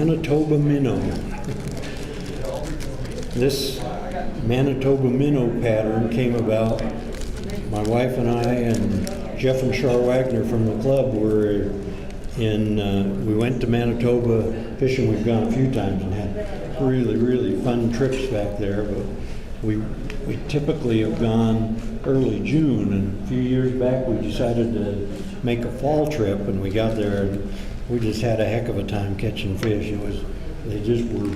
Manitoba Minnow. This Manitoba Minnow pattern came about. My wife and I and Jeff and Char Wagner from the club were we went to Manitoba fishing. We've gone a few times and had really, really fun trips back there, but we typically have gone early June, and a few years back we decided to make a fall trip, and we got there and we just had a heck of a time catching fish. They just were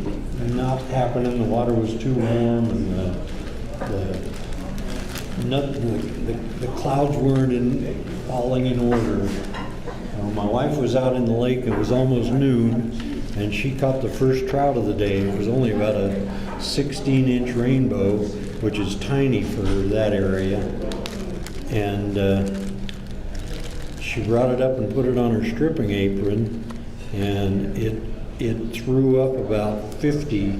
not happening. The water was too warm, and the clouds weren't falling in order. My wife was out in the lake. It was almost noon, and she caught the first trout of the day. It was only about a 16-inch rainbow, which is tiny for that area. And she brought it up and put it on her stripping apron, and it threw up about 50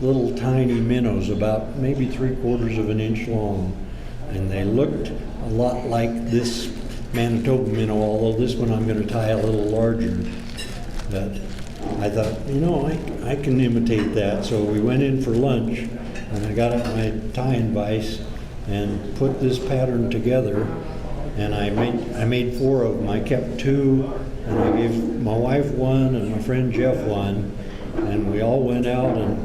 little tiny minnows, about maybe 3/4 of an inch long. And they looked a lot like this Manitoba minnow, although this one I'm going to tie a little larger. But I thought, I can imitate that. So we went in for lunch, and I got out my tying vise and put this pattern together. And I made 4 of them. I kept 2, and I gave my wife 1 and my friend Jeff 1. And we all went out and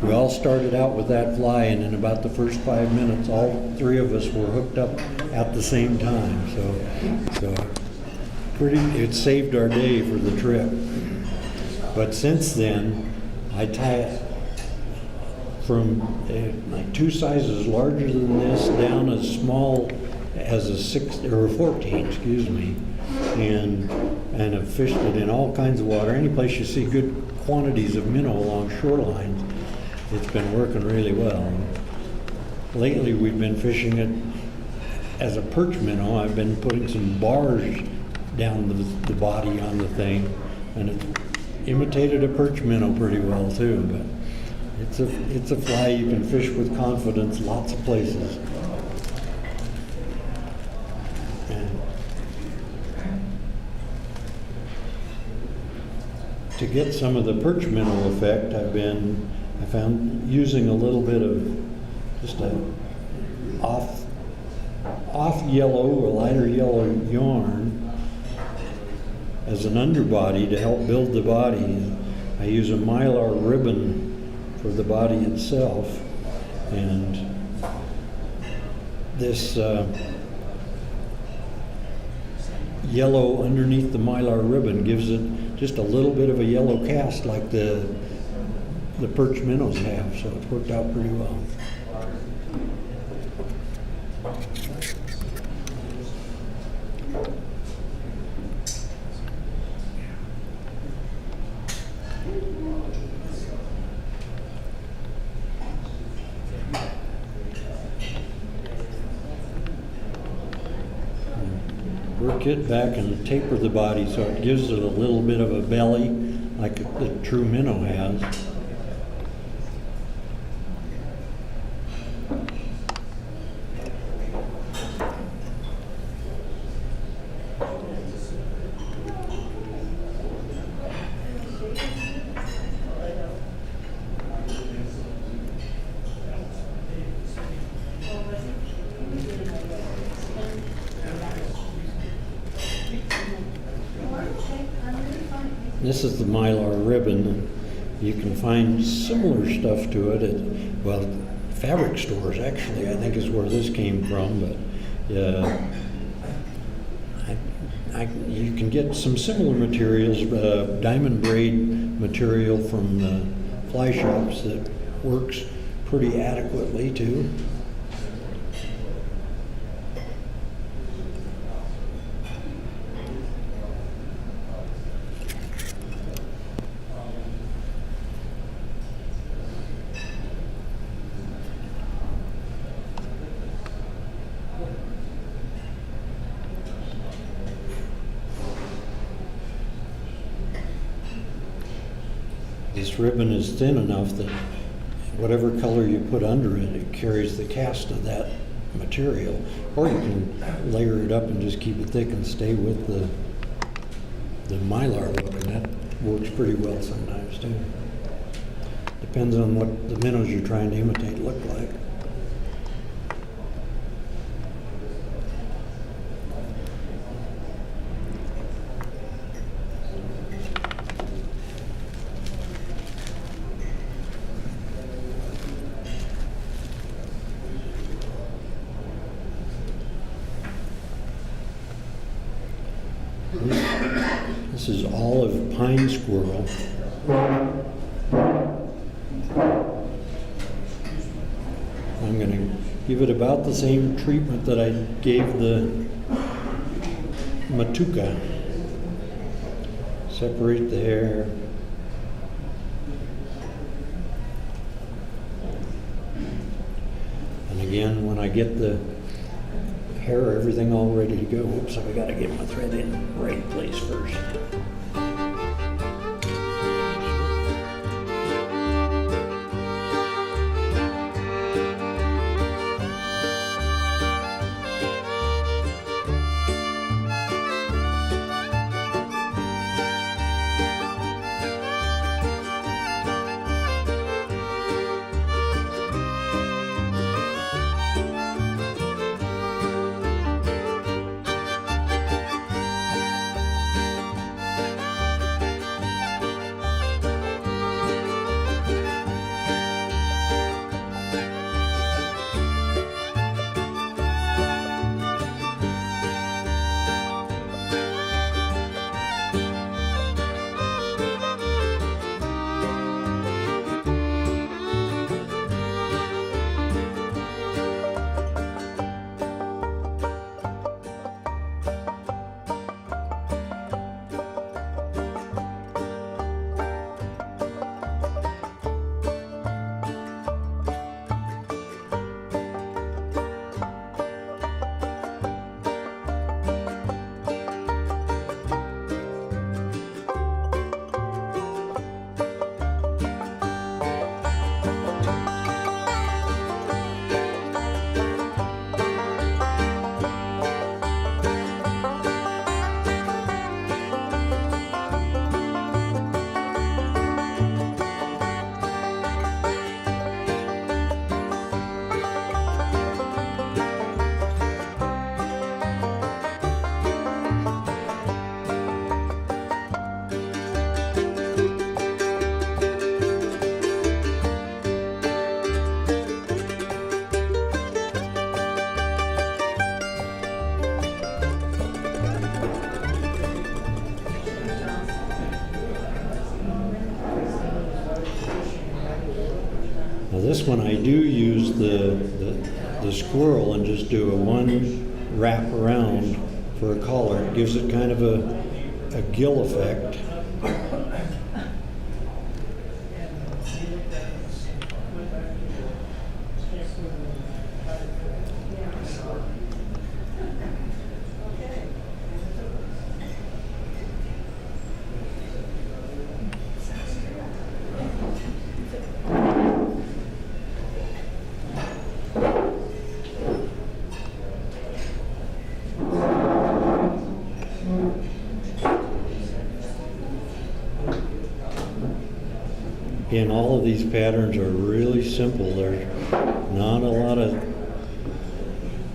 we all started out with that fly, and in about the first 5 minutes, all 3 of us were hooked up at the same time. So it saved our day for the trip. But since then, I tie it from like 2 sizes larger than this down as small as a 14, and have fished it in all kinds of water. Any place you see good quantities of minnow along shorelines, it's been working really well. Lately we've been fishing it as a perch minnow. I've been putting some bars down the body on the thing, and it imitated a perch minnow pretty well too. But it's a fly you can fish with confidence lots of places. And to get some of the perch minnow effect, I found using a little bit of just a off yellow or lighter yellow yarn as an underbody to help build the body. I use a mylar ribbon for the body itself, and this yellow underneath the mylar ribbon gives it just a little bit of a yellow cast like the perch minnows have, so it's worked out pretty well. Work it back and taper the body so it gives it a little bit of a belly like the true minnow has. This is the mylar ribbon. You can find similar stuff to it at, fabric stores actually, I think is where this came from, but you can get some similar materials, diamond braid material from the fly shops that works pretty adequately too. This ribbon is thin enough that whatever color you put under it, it carries the cast of that material. Or you can layer it up and just keep it thick and stay with the mylar look, and Works pretty well sometimes too. Depends on what the minnows you're trying to imitate look like. This is olive pine squirrel. I'm going to give it about the same treatment that I gave the matuka. Separate the hair. And again, when I get the hair, everything all ready to go. Oops, I got to get my thread in the right place first. Now this one I do use the squirrel and just do a one wrap around for a collar. It gives it kind of a gill effect. Again, all of these patterns are really simple. There's not a lot of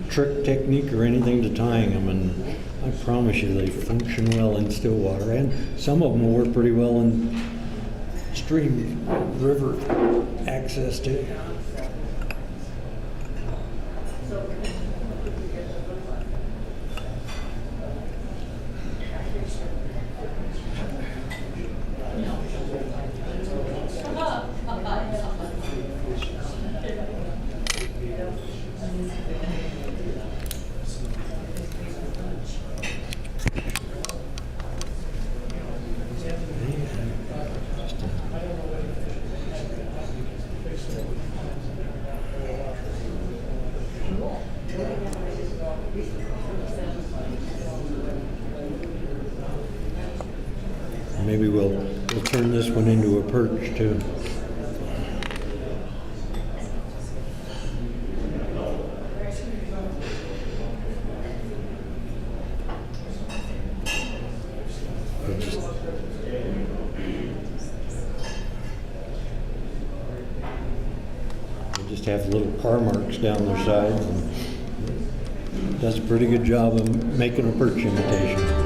trick technique or anything to tying them, and I promise you they function well in Stillwater, and some of them will work pretty well in stream, river access too. Maybe we'll turn this one into a perch too. just have little car marks down their sides, and does a pretty good job of making a perch imitation.